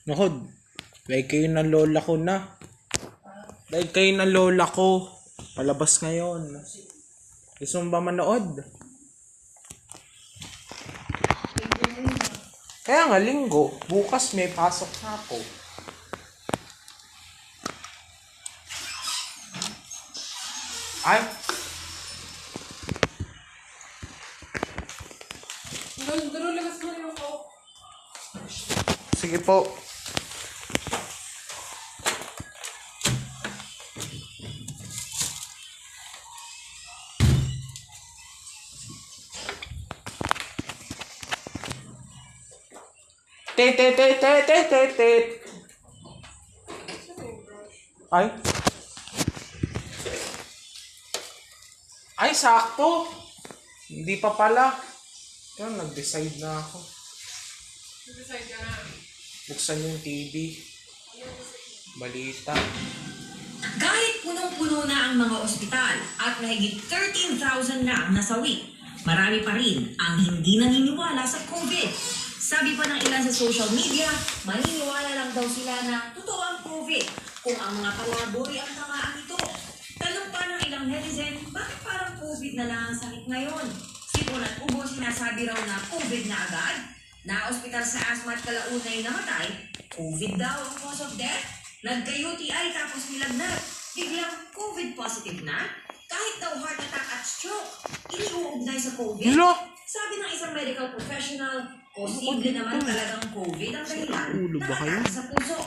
Nahod, like kayo ng lola ko na. Like kayo ng lola ko. Palabas ngayon. Gusto mo ba manood? Kaya nga, linggo. Bukas may pasok na ako. Ay! Duro, labas mo yung coke. Sige po. Tet. Ay. Ay, sakto. Hindi pa pala. Pero nag-decide na ako. Decide ka na. Buksan yung TV. Balita. Kahit punong-puno na ang mga ospital at mahigit 13,000 na ang nasawi, marami pa rin ang hindi naniniwala sa COVID. Sabi pa ng ilan sa social media, maniniwala lang daw sila na totoo ang COVID kung ang mga palaboy ang tamaan ito. Tanong pa ng ilang netizen, bakit parang COVID na lang ang sakit ngayon? Sipon at ubo sinasabi raw na COVID na agad? Na-ospital sa asthma at kalaunay namatay, COVID daw ang cause of death? Nagka-UTI tapos nilagnat, biglang COVID positive na? Kahit daw heart attack at stroke, iniuugnay sa COVID? Hello? Sabi ng isang medical professional, posible naman talagang COVID ang dahilan Ulo ba kayo? nakataas sa puso.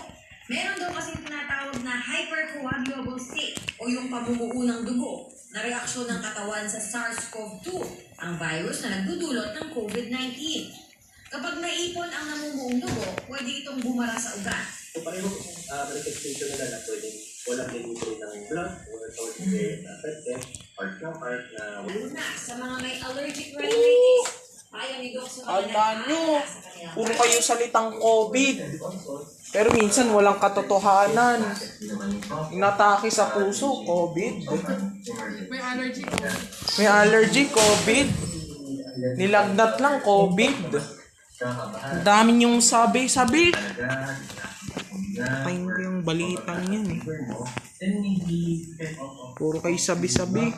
Meron daw kasing tinatawag na hypercoagulable state o yung pamumuo ng dugo na reaksyon ng katawan sa SARS-CoV-2, ang virus na nagdudulot ng COVID-19. Kapag naipon ang namumuong dugo, pwede itong bumara sa ugat. So, pareho manifestation nila na pwedeng walang delivery ng blood, walang tawag na affected, heart na Una, sa mga may allergic rhinitis, payo ni Doc sa mga Ala nyo, nag-aalala sa kanilang puro kayo salitang COVID. Pero minsan walang katotohanan. Inatake sa puso, COVID. May allergy ko. May allergy, COVID. Nilagnat lang, COVID. Ang dami niyong sabi. Patayin ko yung balitang yan eh. Puro kayo sabi-sabi.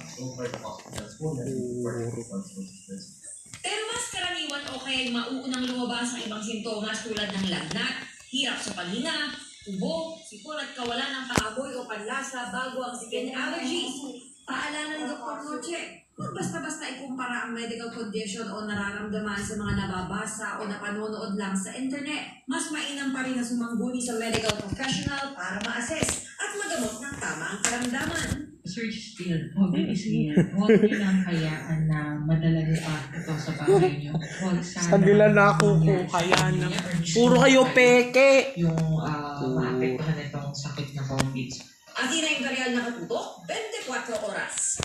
Pero mas karaniwan o kaya mauunang lumabas ang ibang sintomas tulad ng lagnat, hirap sa paghinga, ubo, sipon at kawalan ng paaboy o panlasa bago ang skin allergies. Paalala ng Dr. Noche, huwag basta-basta ikumpara ang medical condition o nararamdaman sa mga nababasa o napanonood lang sa internet. Mas mainam pa rin na sumangguni sa medical professional para ma-assess at magamot ng tama ang karamdaman. Sir Still, huwag niyo lang hayaan na madala niyo pa ito sa bahay niyo. Huwag Sa nila na ako kaya na. Puro kayo peke. Yung maapektuhan itong sakit na COVID. Atin na Imperial na katutok, 24 oras.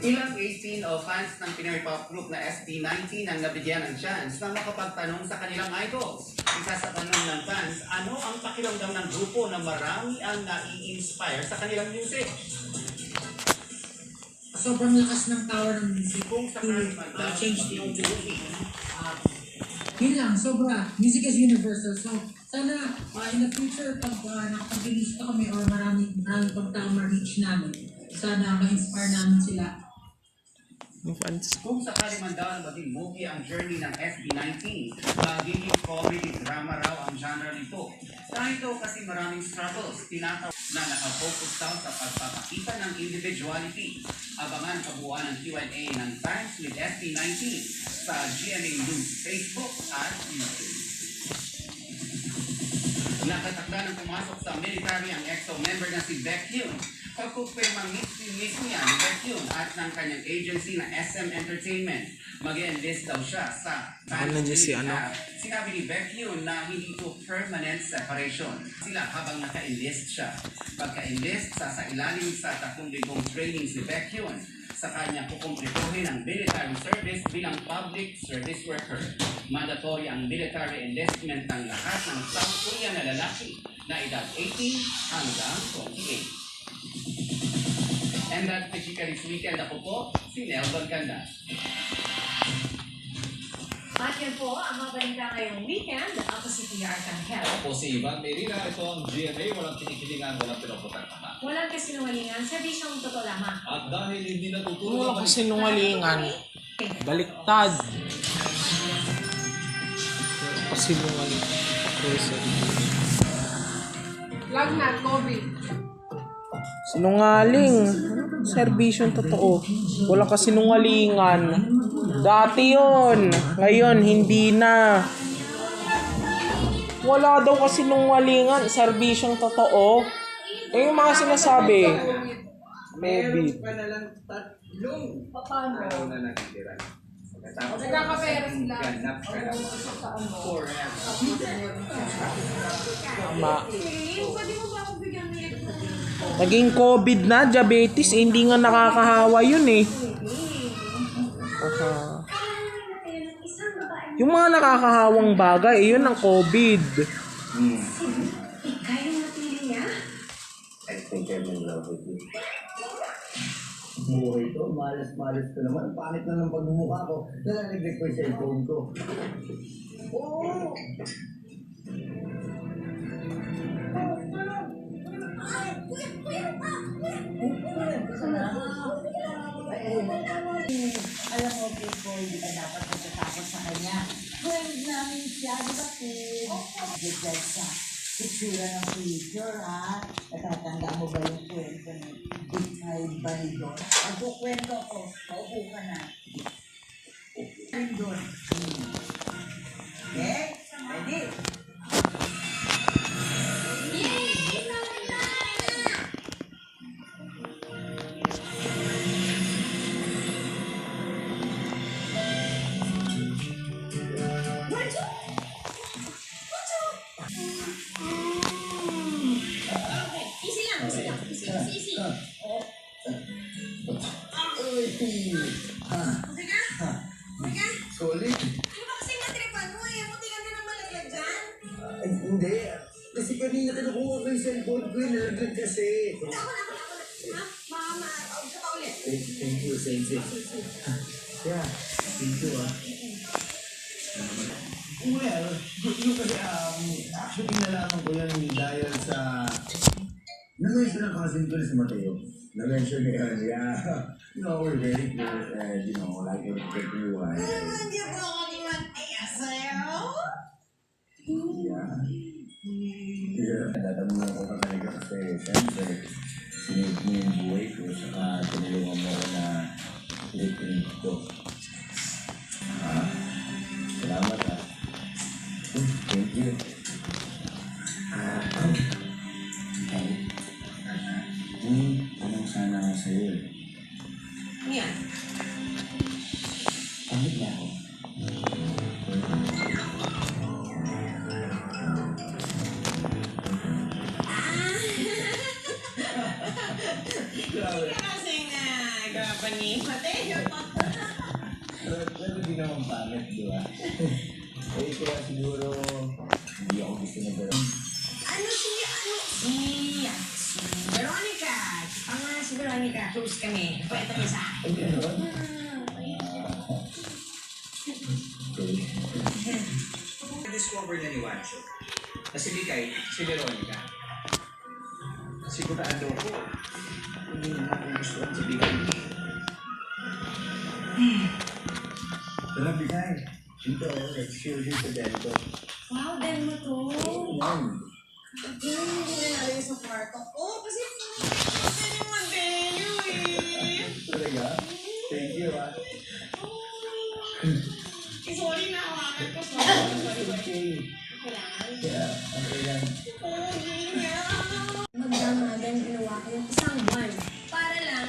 Ilang 18 o fans ng Pinoy pop group na SB19 ang nabigyan ng chance na makapagtanong sa kanilang idols. Isa sa tanong ng fans, ano ang pakiramdam ng grupo na marami ang nai-inspire sa kanilang music? Sobrang lakas ng power ng music. Kung sakali man daw, change yung the movie, Yun lang, sobra. Music is universal. So, sana in the future, pag nakapag-release pa kami or marami pang tao ma-reach namin, sana ma-inspire namin sila. kung sakali man daw maging movie ang journey ng SB19, magiging comedy drama raw ang genre nito. Dahil ito kasi maraming struggles, tinatawag na nakafocus daw sa pagpapakita ng individuality. Abangan kabuuan ng Q&A ng fans with SB19 sa GMA News Facebook at YouTube. Nakatakda ng pumasok sa military ang EXO member na si Baekhyun. Pagkukwemang mismo niya ni Baekhyun at ng kanyang agency na SM Entertainment. Mag-enlist daw siya sa Sinabi ni Baekhyun na hindi ito permanent separation. Sila habang naka-enlist siya. Pagka-enlist, ilalim sa 3 libong training si Baekhyun sa kanya kukumplituhin ang military service bilang public service worker. Mandatory ang military enlistment ng lahat ng South Korean na lalaki na edad 18 hanggang 28. And that's the Chika this weekend. Ako po, si Nelson Canda. At At yun po ang mga balita ngayong weekend. Ako si Tia Arcangel. Ako si Ivan Merina. Ito ang GMA. Walang kinikilingan, walang pinaputan-tama. Walang kasinungalingan, serbisyong totoo lamang. At dahil hindi natutulog Wala kasi sinungalingan. Baliktad. Kasi sinungalingan. Lagnat, COVID. Sinungaling. Serbisyong totoo. Walang kasinungalingan. Dati yon. Ngayon, hindi na. Wala daw kasinungalingan. Serbisyong totoo. Eh, yung mga sinasabi. COVID. pa na lang 3 araw na natitira. Pagkatapos Nagkakapera sila. ganap ka naman. Tama. Naging COVID na, diabetes, eh, hindi nga nakakahawa yun eh. Yung mga nakakahawang bagay, eh, yun ang COVID. I think I'm in love with you. Buhay to, malas-malas ko naman. Pangit na ng pagmumukha ko. Nalaliglig ko yung cellphone ko. Oo! Alam mo, people, di ba dapat natatakot sa kanya? Friend namin siya, di ba po? Dahil sa itsura ng picture, ha? Natatanda mo ba yung kwento ni Big Five Banidor? Pagkukwento ko, maupo ka na. Banidor. Okay? Ready? Solid? Ano ba kasing natripan mo eh? Munti ka na ng malaglag dyan. Ay, hindi. Kasi kanina kinukuha ko yung cellphone ko. Nalaglag kasi. Ha? Maawag ka pa ulit. Thank you, Sensei. Yeah, thank you, Well, yung kasi, actually nalaman ko yan dahil sa... Na-mention ang cousin ko na si Mateo. Na-mention niya yan, yeah. You know, we're very close and, you know, like we're everyone. Hindi po ako ni Mateo sa'yo. Yeah. Yeah. Natamunan ko ka talaga kasi, siyempre, sinave mo yung buhay ko, saka tinulungan mo ko na ulitin ko. Salamat, Thank you. Anong sana nga sa'yo eh. Yan. Pangit na ako. Kasi nga, graba ni Mateo. Pero di naman pangit, di ba? Eh, kaya siguro, hindi ako gusto na gano'n. Si Veronica. Si Veronica. Close kami. Kwento niya sa akin. Ay, gano'n? Na-discover na ni Wancho na si Bikay, si Veronica. Sigurado ko, hindi naman ako gusto si Bikay. Tara, Bikay. Dito, let's chill dito dito. Wow, dan mo to. Yan. Hindi na nalagay sa kwarto ko. Kasi hindi mag-venue eh. Talaga? Thank you, Sorry na hawakan ko. Okay. Yeah, okay lang. Magdamagan, ginawa ko yung isang buwan. Para lang,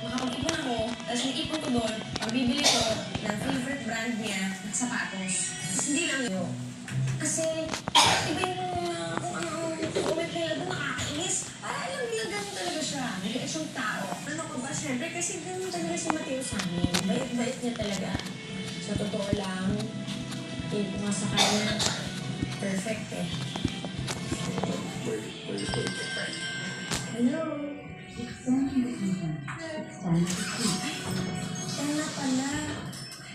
makapag-ipon ako, tapos yung ipon ko doon, pagbibili ko ng favorite brand niya ng sapatos. Tapos hindi lang yun. Kasi, iba yung kung ano comment nila doon, nakakainis. Para alam nila ganun talaga siya. Naliit siyang tao. Ano ka ba? Siyempre, kasi ganun talaga si Mateo sa amin. Bait-bait niya talaga. Sa totoo lang, yung nga sa kanya, perfect eh. Hello? Sana pala.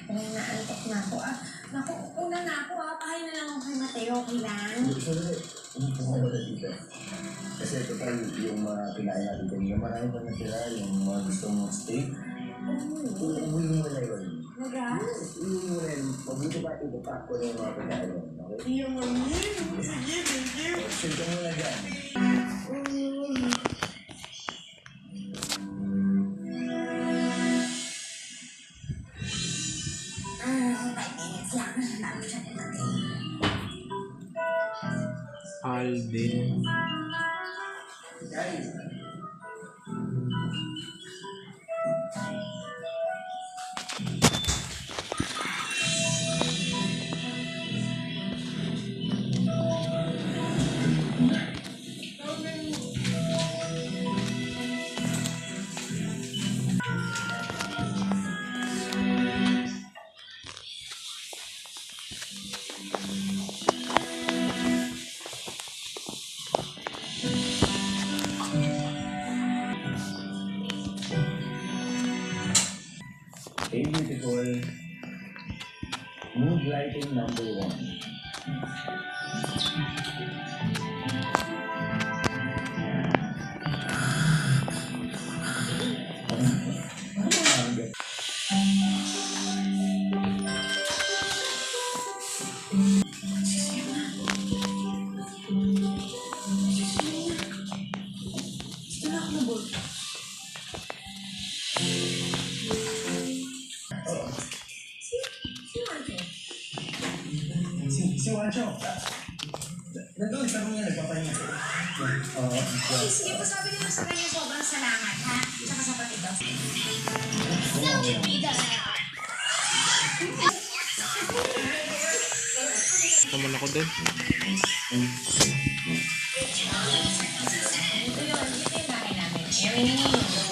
Parang naantok na ako. Naku, Kakain na lang ako kay Mateo, okay lang? Gusto na hindi ko mawala dito. Kasi total yung mga kinain natin kanina, marami pa natira yung mga gusto mong steak. Uwi mo na yun. Naga? Uwi mo na yun. Mabuti pa ito pa ko na yung mga pagkain. Okay? Yung sige, thank you. Send ka muna dyan. Alden. A beautiful mood lighting number 1. Si Wancho. Nandun, sa mga nagpapahinga. Oo. Sige po, sabi nila sa kanya sobrang salamat, ha? Tsaka sa pati daw. Naman ako doon. Ito yun, ito yung nanay namin. Erin.